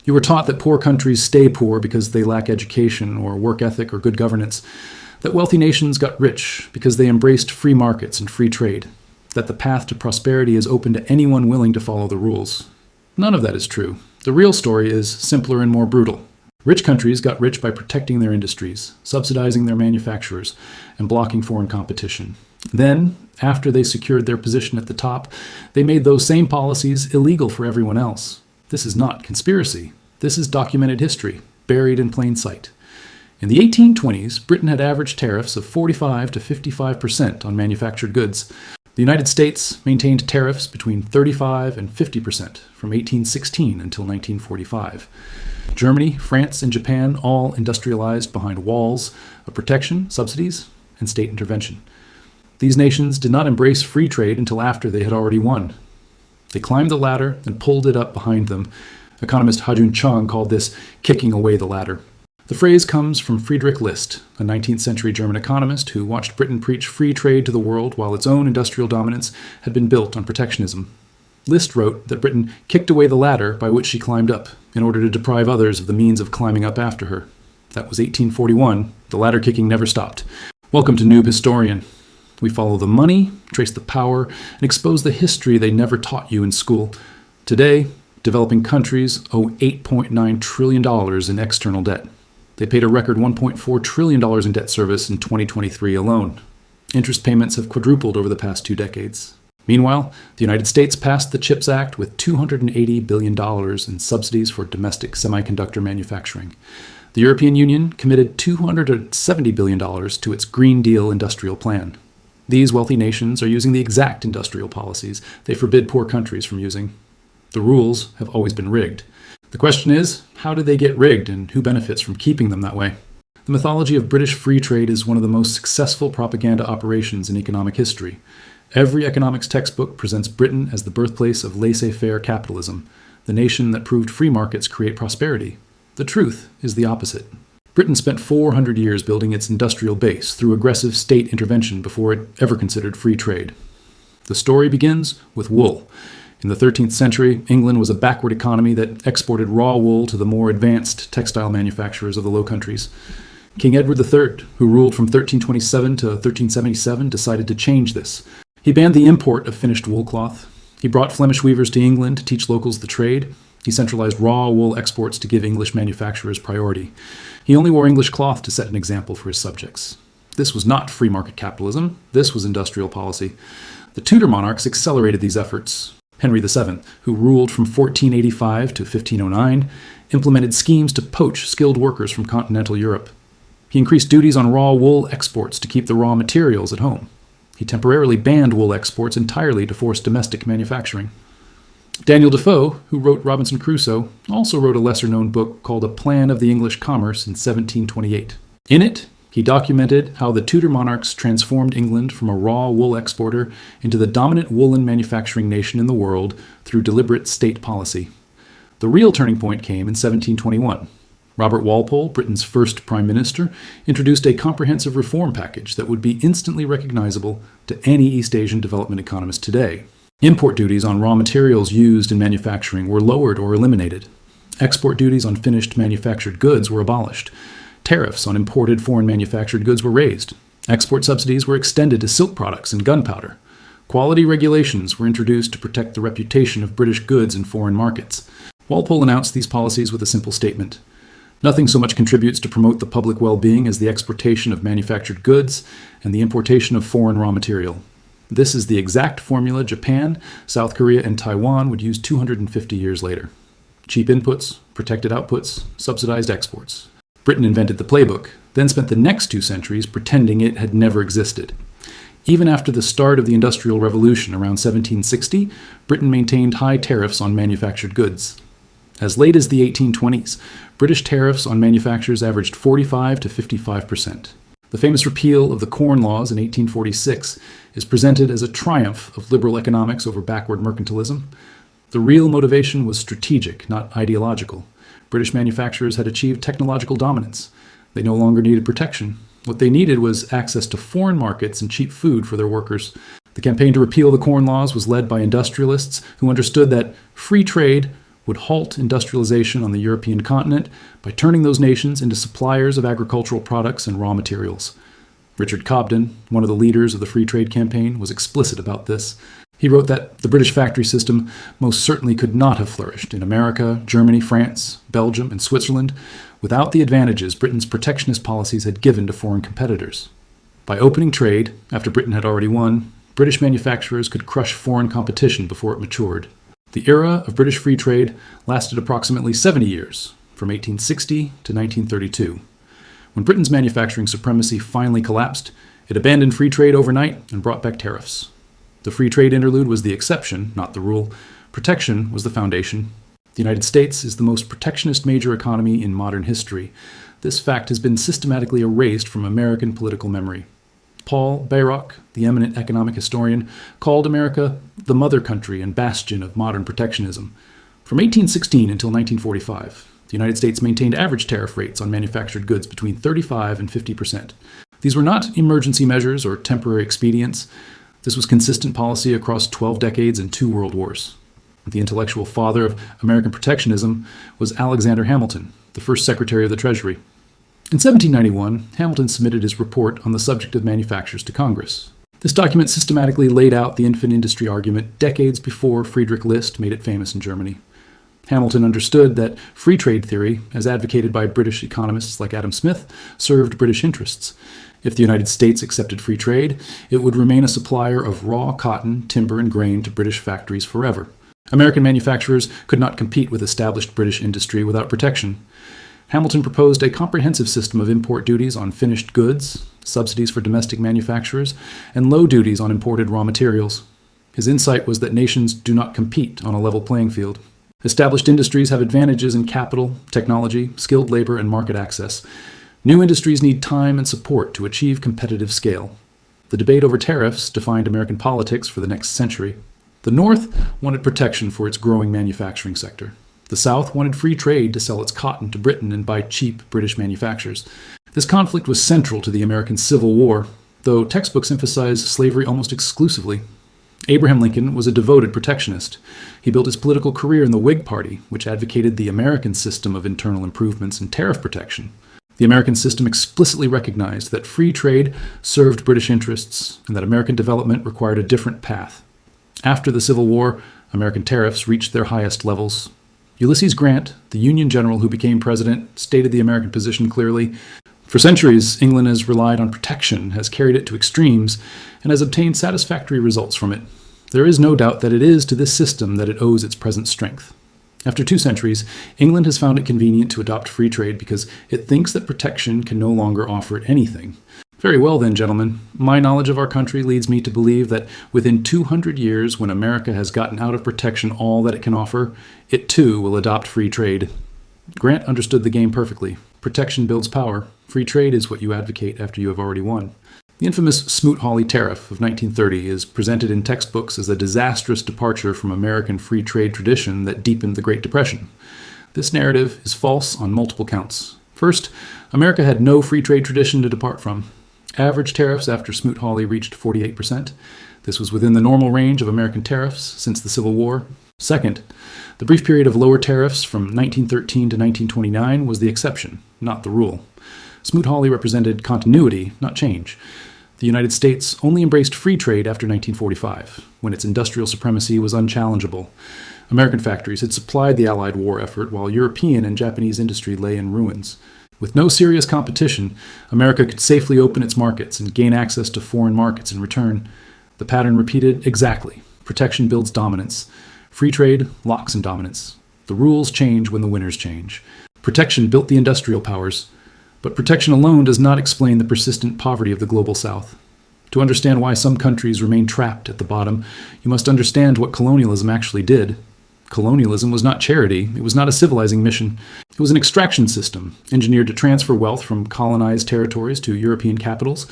You were taught that poor countries stay poor because they lack education or work ethic or good governance, that wealthy nations got rich because they embraced free markets and free trade, that the path to prosperity is open to anyone willing to follow the rules. None of that is true. The real story is simpler and more brutal. Rich countries got rich by protecting their industries, subsidizing their manufacturers, and blocking foreign competition. Then, after they secured their position at the top, they made those same policies illegal for everyone else. This is not conspiracy. This is documented history, buried in plain sight. In the 1820s, Britain had average tariffs of 45 to 55% on manufactured goods. The United States maintained tariffs between 35 and 50% from 1816 until 1945. Germany, France, and Japan all industrialized behind walls of protection, subsidies, and state intervention. These nations did not embrace free trade until after they had already won. They climbed the ladder and pulled it up behind them. Economist Ha-Joon Chang called this kicking away the ladder. The phrase comes from Friedrich List, a 19th century German economist who watched Britain preach free trade to the world while its own industrial dominance had been built on protectionism. List wrote that Britain kicked away the ladder by which she climbed up in order to deprive others of the means of climbing up after her. That was 1841. The ladder kicking never stopped. Welcome to Noob Historian. We follow the money, trace the power, and expose the history they never taught you in school. Today, developing countries owe $8.9 trillion in external debt. They paid a record $1.4 trillion in debt service in 2023 alone. Interest payments have quadrupled over the past 2 decades. Meanwhile, the United States passed the CHIPS Act with $280 billion in subsidies for domestic semiconductor manufacturing. The European Union committed $270 billion to its Green Deal industrial plan. These wealthy nations are using the exact industrial policies they forbid poor countries from using. The rules have always been rigged. The question is, how did they get rigged and who benefits from keeping them that way? The mythology of British free trade is one of the most successful propaganda operations in economic history. Every economics textbook presents Britain as the birthplace of laissez-faire capitalism, the nation that proved free markets create prosperity. The truth is the opposite. Britain spent 400 years building its industrial base through aggressive state intervention before it ever considered free trade. The story begins with wool. In the 13th century, England was a backward economy that exported raw wool to the more advanced textile manufacturers of the Low Countries. King Edward III, who ruled from 1327 to 1377, decided to change this. He banned the import of finished wool cloth. He brought Flemish weavers to England to teach locals the trade. He centralized raw wool exports to give English manufacturers priority. He only wore English cloth to set an example for his subjects. This was not free market capitalism. This was industrial policy. The Tudor monarchs accelerated these efforts. Henry VII, who ruled from 1485 to 1509, implemented schemes to poach skilled workers from continental Europe. He increased duties on raw wool exports to keep the raw materials at home. He temporarily banned wool exports entirely to force domestic manufacturing. Daniel Defoe, who wrote Robinson Crusoe, also wrote a lesser-known book called A Plan of the English Commerce in 1728. In it, he documented how the Tudor monarchs transformed England from a raw wool exporter into the dominant woolen manufacturing nation in the world through deliberate state policy. The real turning point came in 1721. Robert Walpole, Britain's first prime minister, introduced a comprehensive reform package that would be instantly recognizable to any East Asian development economist today. Import duties on raw materials used in manufacturing were lowered or eliminated. Export duties on finished manufactured goods were abolished. Tariffs on imported foreign manufactured goods were raised. Export subsidies were extended to silk products and gunpowder. Quality regulations were introduced to protect the reputation of British goods in foreign markets. Walpole announced these policies with a simple statement: nothing so much contributes to promote the public well-being as the exportation of manufactured goods and the importation of foreign raw material. This is the exact formula Japan, South Korea, and Taiwan would use 250 years later. Cheap inputs, protected outputs, subsidized exports. Britain invented the playbook, then spent the next 2 centuries pretending it had never existed. Even after the start of the Industrial Revolution around 1760, Britain maintained high tariffs on manufactured goods. As late as the 1820s, British tariffs on manufactures averaged 45 to 55%. The famous repeal of the Corn Laws in 1846 is presented as a triumph of liberal economics over backward mercantilism. The real motivation was strategic, not ideological. British manufacturers had achieved technological dominance. They no longer needed protection. What they needed was access to foreign markets and cheap food for their workers. The campaign to repeal the Corn Laws was led by industrialists who understood that free trade would halt industrialization on the European continent by turning those nations into suppliers of agricultural products and raw materials. Richard Cobden, one of the leaders of the free trade campaign, was explicit about this. He wrote that the British factory system most certainly could not have flourished in America, Germany, France, Belgium, and Switzerland without the advantages Britain's protectionist policies had given to foreign competitors. By opening trade, after Britain had already won, British manufacturers could crush foreign competition before it matured. The era of British free trade lasted approximately 70 years, from 1860 to 1932. When Britain's manufacturing supremacy finally collapsed, it abandoned free trade overnight and brought back tariffs. The free trade interlude was the exception, not the rule. Protection was the foundation. The United States is the most protectionist major economy in modern history. This fact has been systematically erased from American political memory. Paul Bayrock, the eminent economic historian, called America the mother country and bastion of modern protectionism. From 1816 until 1945, the United States maintained average tariff rates on manufactured goods between 35 and 50%. These were not emergency measures or temporary expedients. This was consistent policy across 12 decades and 2 world wars. The intellectual father of American protectionism was Alexander Hamilton, the first Secretary of the Treasury. In 1791, Hamilton submitted his report on the subject of manufactures to Congress. This document systematically laid out the infant industry argument decades before Friedrich List made it famous in Germany. Hamilton understood that free trade theory, as advocated by British economists like Adam Smith, served British interests. If the United States accepted free trade, it would remain a supplier of raw cotton, timber, and grain to British factories forever. American manufacturers could not compete with established British industry without protection. Hamilton proposed a comprehensive system of import duties on finished goods, subsidies for domestic manufacturers, and low duties on imported raw materials. His insight was that nations do not compete on a level playing field. Established industries have advantages in capital, technology, skilled labor, and market access. New industries need time and support to achieve competitive scale. The debate over tariffs defined American politics for the next century. The North wanted protection for its growing manufacturing sector. The South wanted free trade to sell its cotton to Britain and buy cheap British manufactures. This conflict was central to the American Civil War, though textbooks emphasize slavery almost exclusively. Abraham Lincoln was a devoted protectionist. He built his political career in the Whig Party, which advocated the American system of internal improvements and tariff protection. The American system explicitly recognized that free trade served British interests and that American development required a different path. After the Civil War, American tariffs reached their highest levels. Ulysses Grant, the Union general who became president, stated the American position clearly. For centuries, England has relied on protection, has carried it to extremes, and has obtained satisfactory results from it. There is no doubt that it is to this system that it owes its present strength. After 2 centuries, England has found it convenient to adopt free trade because it thinks that protection can no longer offer it anything. Very well then, gentlemen. My knowledge of our country leads me to believe that within 200 years, when America has gotten out of protection all that it can offer, it too will adopt free trade. Grant understood the game perfectly. Protection builds power. Free trade is what you advocate after you have already won. The infamous Smoot-Hawley Tariff of 1930 is presented in textbooks as a disastrous departure from American free trade tradition that deepened the Great Depression. This narrative is false on multiple counts. First, America had no free trade tradition to depart from. Average tariffs after Smoot-Hawley reached 48%. This was within the normal range of American tariffs since the Civil War. Second, the brief period of lower tariffs from 1913 to 1929 was the exception, not the rule. Smoot-Hawley represented continuity, not change. The United States only embraced free trade after 1945, when its industrial supremacy was unchallengeable. American factories had supplied the Allied war effort, while European and Japanese industry lay in ruins. With no serious competition, America could safely open its markets and gain access to foreign markets in return. The pattern repeated exactly. Protection builds dominance. Free trade locks in dominance. The rules change when the winners change. Protection built the industrial powers, but protection alone does not explain the persistent poverty of the global South. To understand why some countries remain trapped at the bottom, you must understand what colonialism actually did. Colonialism was not charity. It was not a civilizing mission. It was an extraction system, engineered to transfer wealth from colonized territories to European capitals.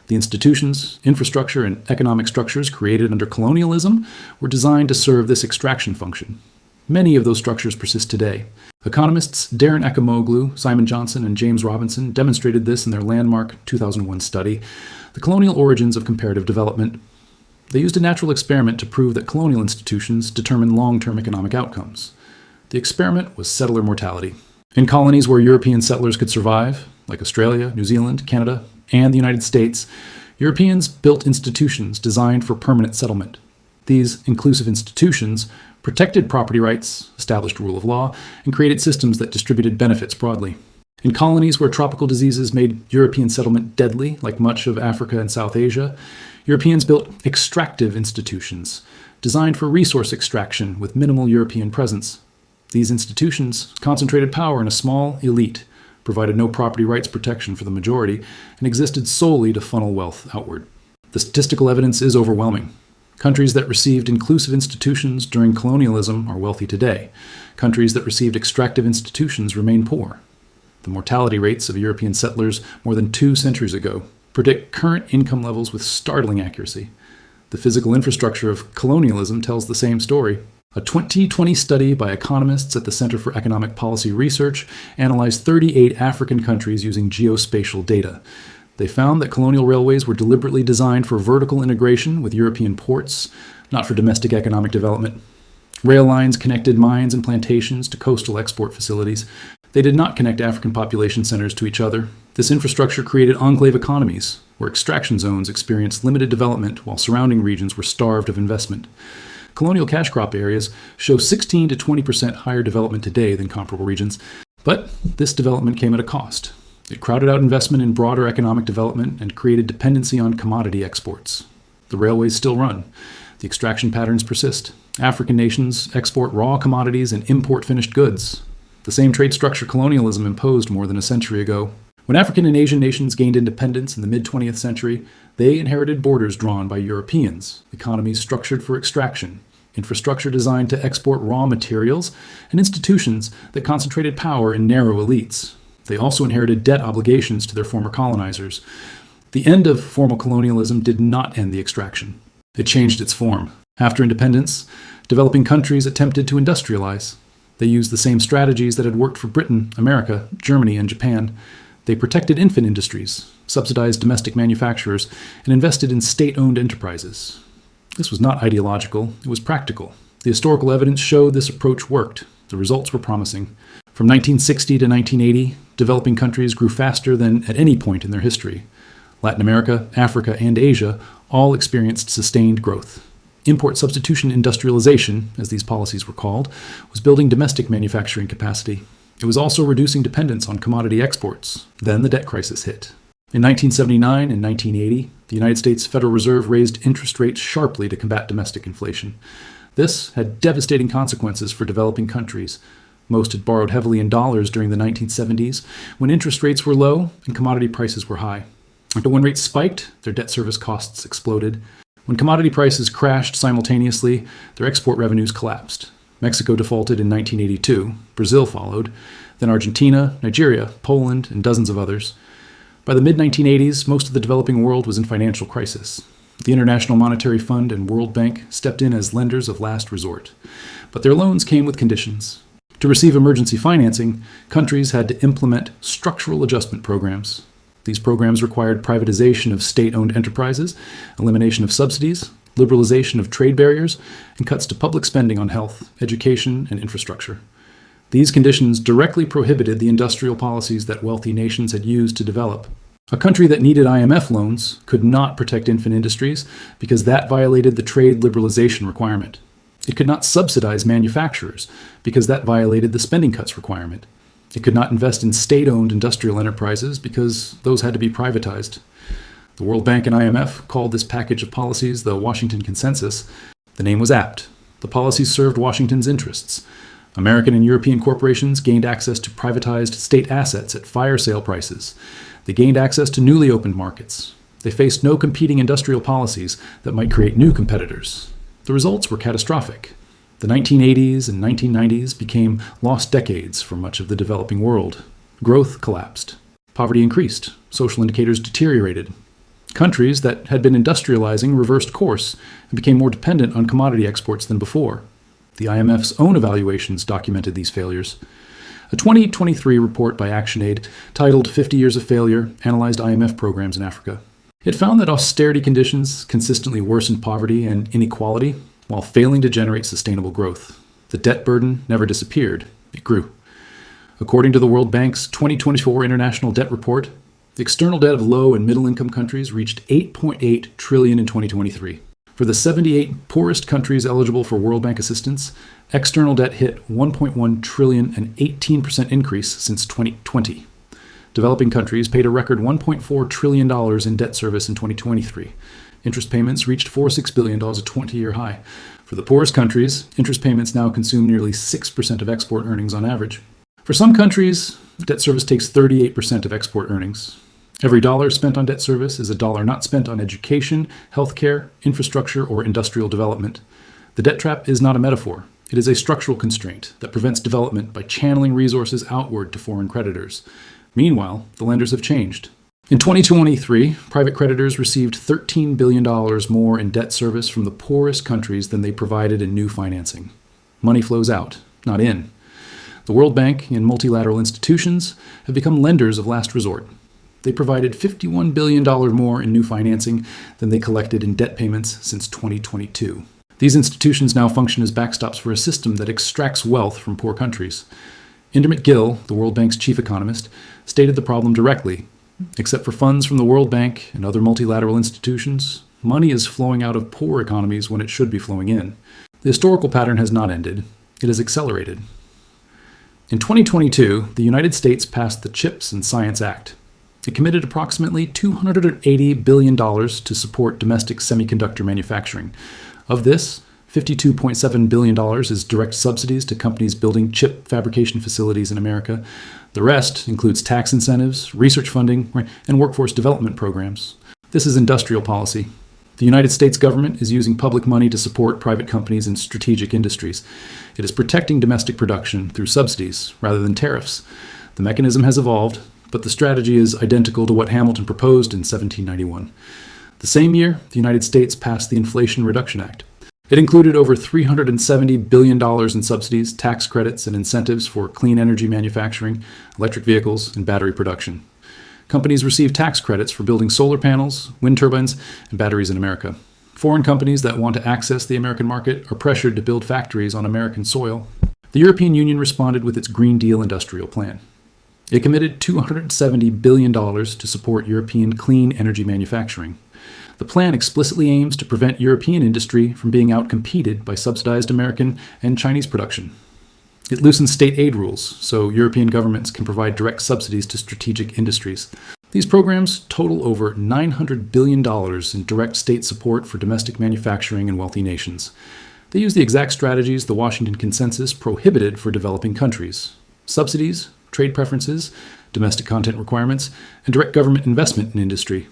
The institutions, infrastructure, and economic structures created under colonialism were designed to serve this extraction function. Many of those structures persist today. Economists Darren Acemoglu, Simon Johnson, and James Robinson demonstrated this in their landmark 2001 study, The Colonial Origins of Comparative Development. They used a natural experiment to prove that colonial institutions determine long-term economic outcomes. The experiment was settler mortality. In colonies where European settlers could survive, like Australia, New Zealand, Canada, and the United States, Europeans built institutions designed for permanent settlement. These inclusive institutions protected property rights, established rule of law, and created systems that distributed benefits broadly. In colonies where tropical diseases made European settlement deadly, like much of Africa and South Asia, Europeans built extractive institutions designed for resource extraction with minimal European presence. These institutions concentrated power in a small elite, provided no property rights protection for the majority, and existed solely to funnel wealth outward. The statistical evidence is overwhelming. Countries that received inclusive institutions during colonialism are wealthy today. Countries that received extractive institutions remain poor. The mortality rates of European settlers more than 2 centuries ago predict current income levels with startling accuracy. The physical infrastructure of colonialism tells the same story. A 2020 study by economists at the Center for Economic Policy Research analyzed 38 African countries using geospatial data. They found that colonial railways were deliberately designed for vertical integration with European ports, not for domestic economic development. Rail lines connected mines and plantations to coastal export facilities. They did not connect African population centers to each other. This infrastructure created enclave economies, where extraction zones experienced limited development while surrounding regions were starved of investment. Colonial cash crop areas show 16 to 20% higher development today than comparable regions, but this development came at a cost. It crowded out investment in broader economic development and created dependency on commodity exports. The railways still run. The extraction patterns persist. African nations export raw commodities and import finished goods. The same trade structure colonialism imposed more than a century ago. When African and Asian nations gained independence in the mid-20th century, they inherited borders drawn by Europeans, economies structured for extraction, infrastructure designed to export raw materials, and institutions that concentrated power in narrow elites. They also inherited debt obligations to their former colonizers. The end of formal colonialism did not end the extraction. It changed its form. After independence, developing countries attempted to industrialize. They used the same strategies that had worked for Britain, America, Germany, and Japan. They protected infant industries, subsidized domestic manufacturers, and invested in state-owned enterprises. This was not ideological, it was practical. The historical evidence showed this approach worked. The results were promising. From 1960 to 1980, developing countries grew faster than at any point in their history. Latin America, Africa, and Asia all experienced sustained growth. Import substitution industrialization, as these policies were called, was building domestic manufacturing capacity. It was also reducing dependence on commodity exports. Then the debt crisis hit. In 1979 and 1980, the United States Federal Reserve raised interest rates sharply to combat domestic inflation. This had devastating consequences for developing countries. Most had borrowed heavily in dollars during the 1970s, when interest rates were low and commodity prices were high. But when rates spiked, their debt service costs exploded. When commodity prices crashed simultaneously, their export revenues collapsed. Mexico defaulted in 1982, Brazil followed, then Argentina, Nigeria, Poland, and dozens of others. By the mid-1980s, most of the developing world was in financial crisis. The International Monetary Fund and World Bank stepped in as lenders of last resort. But their loans came with conditions. To receive emergency financing, countries had to implement structural adjustment programs. These programs required privatization of state-owned enterprises, elimination of subsidies, liberalization of trade barriers, and cuts to public spending on health, education, and infrastructure. These conditions directly prohibited the industrial policies that wealthy nations had used to develop. A country that needed IMF loans could not protect infant industries because that violated the trade liberalization requirement. It could not subsidize manufacturers because that violated the spending cuts requirement. It could not invest in state-owned industrial enterprises because those had to be privatized. The World Bank and IMF called this package of policies the Washington Consensus. The name was apt. The policies served Washington's interests. American and European corporations gained access to privatized state assets at fire sale prices. They gained access to newly opened markets. They faced no competing industrial policies that might create new competitors. The results were catastrophic. The 1980s and 1990s became lost decades for much of the developing world. Growth collapsed. Poverty increased. Social indicators deteriorated. Countries that had been industrializing reversed course and became more dependent on commodity exports than before. The IMF's own evaluations documented these failures. A 2023 report by ActionAid, titled 50 Years of Failure, analyzed IMF programs in Africa. It found that austerity conditions consistently worsened poverty and inequality while failing to generate sustainable growth. The debt burden never disappeared, it grew. According to the World Bank's 2024 International Debt Report, the external debt of low and middle-income countries reached $8.8 trillion in 2023. For the 78 poorest countries eligible for World Bank assistance, external debt hit $1.1 trillion, an 18% increase since 2020. Developing countries paid a record $1.4 trillion in debt service in 2023. Interest payments reached $46 billion, a 20-year high. For the poorest countries, interest payments now consume nearly 6% of export earnings on average. For some countries, debt service takes 38% of export earnings. Every dollar spent on debt service is a dollar not spent on education, healthcare, infrastructure, or industrial development. The debt trap is not a metaphor. It is a structural constraint that prevents development by channeling resources outward to foreign creditors. Meanwhile, the lenders have changed. In 2023, private creditors received $13 billion more in debt service from the poorest countries than they provided in new financing. Money flows out, not in. The World Bank and multilateral institutions have become lenders of last resort. They provided $51 billion more in new financing than they collected in debt payments since 2022. These institutions now function as backstops for a system that extracts wealth from poor countries. Indermit Gill, the World Bank's chief economist, stated the problem directly. Except for funds from the World Bank and other multilateral institutions, money is flowing out of poor economies when it should be flowing in. The historical pattern has not ended. It has accelerated. In 2022, the United States passed the CHIPS and Science Act. It committed approximately $280 billion to support domestic semiconductor manufacturing. Of this, $52.7 billion is direct subsidies to companies building chip fabrication facilities in America. The rest includes tax incentives, research funding, and workforce development programs. This is industrial policy. The United States government is using public money to support private companies in strategic industries. It is protecting domestic production through subsidies rather than tariffs. The mechanism has evolved, but the strategy is identical to what Hamilton proposed in 1791. The same year, the United States passed the Inflation Reduction Act. It included over $370 billion in subsidies, tax credits, and incentives for clean energy manufacturing, electric vehicles, and battery production. Companies receive tax credits for building solar panels, wind turbines, and batteries in America. Foreign companies that want to access the American market are pressured to build factories on American soil. The European Union responded with its Green Deal industrial plan. It committed $270 billion to support European clean energy manufacturing. The plan explicitly aims to prevent European industry from being outcompeted by subsidized American and Chinese production. It loosens state aid rules, so European governments can provide direct subsidies to strategic industries. These programs total over $900 billion in direct state support for domestic manufacturing in wealthy nations. They use the exact strategies the Washington Consensus prohibited for developing countries: subsidies, trade preferences, domestic content requirements, and direct government investment in industry.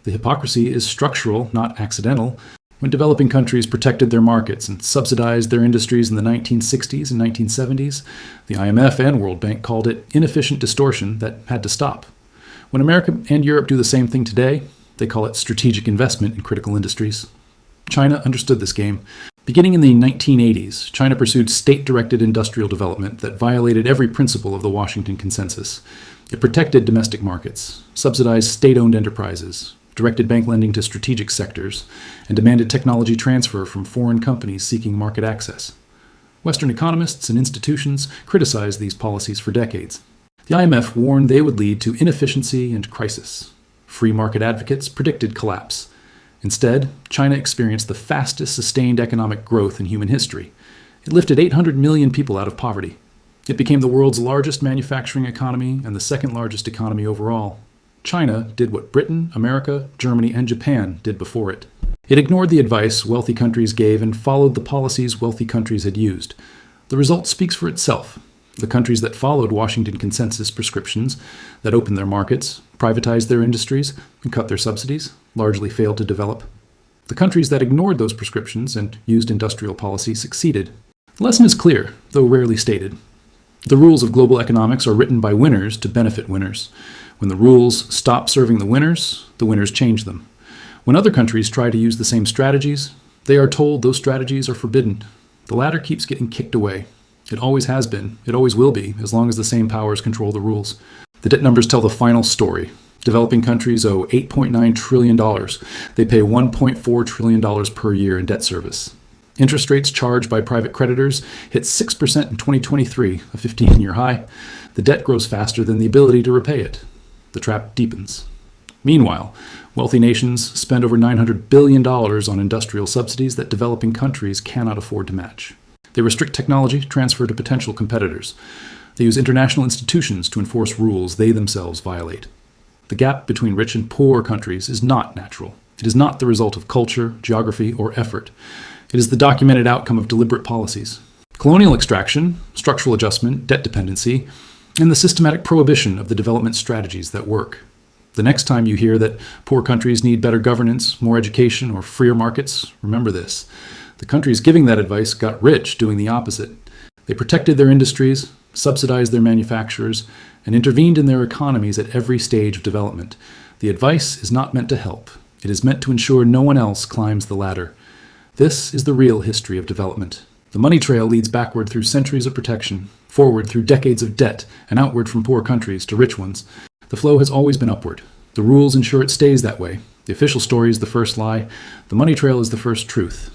The hypocrisy is structural, not accidental. When developing countries protected their markets and subsidized their industries in the 1960s and 1970s, the IMF and World Bank called it inefficient distortion that had to stop. When America and Europe do the same thing today, they call it strategic investment in critical industries. China understood this game. Beginning in the 1980s, China pursued state-directed industrial development that violated every principle of the Washington Consensus. It protected domestic markets, subsidized state-owned enterprises, directed bank lending to strategic sectors, and demanded technology transfer from foreign companies seeking market access. Western economists and institutions criticized these policies for decades. The IMF warned they would lead to inefficiency and crisis. Free market advocates predicted collapse. Instead, China experienced the fastest sustained economic growth in human history. It lifted 800 million people out of poverty. It became the world's largest manufacturing economy and the second largest economy overall. China did what Britain, America, Germany, and Japan did before it. It ignored the advice wealthy countries gave and followed the policies wealthy countries had used. The result speaks for itself. The countries that followed Washington Consensus prescriptions, that opened their markets, privatized their industries, and cut their subsidies, largely failed to develop. The countries that ignored those prescriptions and used industrial policy succeeded. The lesson is clear, though rarely stated. The rules of global economics are written by winners to benefit winners. When the rules stop serving the winners change them. When other countries try to use the same strategies, they are told those strategies are forbidden. The latter keeps getting kicked away. It always has been. It always will be, as long as the same powers control the rules. The debt numbers tell the final story. Developing countries owe $8.9 trillion. They pay $1.4 trillion per year in debt service. Interest rates charged by private creditors hit 6% in 2023, a 15-year high. The debt grows faster than the ability to repay it. The trap deepens. Meanwhile, wealthy nations spend over $900 billion on industrial subsidies that developing countries cannot afford to match. They restrict technology transfer to potential competitors. They use international institutions to enforce rules they themselves violate. The gap between rich and poor countries is not natural. It is not the result of culture, geography, or effort. It is the documented outcome of deliberate policies. Colonial extraction, structural adjustment, debt dependency, and the systematic prohibition of the development strategies that work. The next time you hear that poor countries need better governance, more education, or freer markets, remember this. The countries giving that advice got rich doing the opposite. They protected their industries, subsidized their manufacturers, and intervened in their economies at every stage of development. The advice is not meant to help. It is meant to ensure no one else climbs the ladder. This is the real history of development. The money trail leads backward through centuries of protection, forward through decades of debt, and outward from poor countries to rich ones. The flow has always been upward. The rules ensure it stays that way. The official story is the first lie. The money trail is the first truth.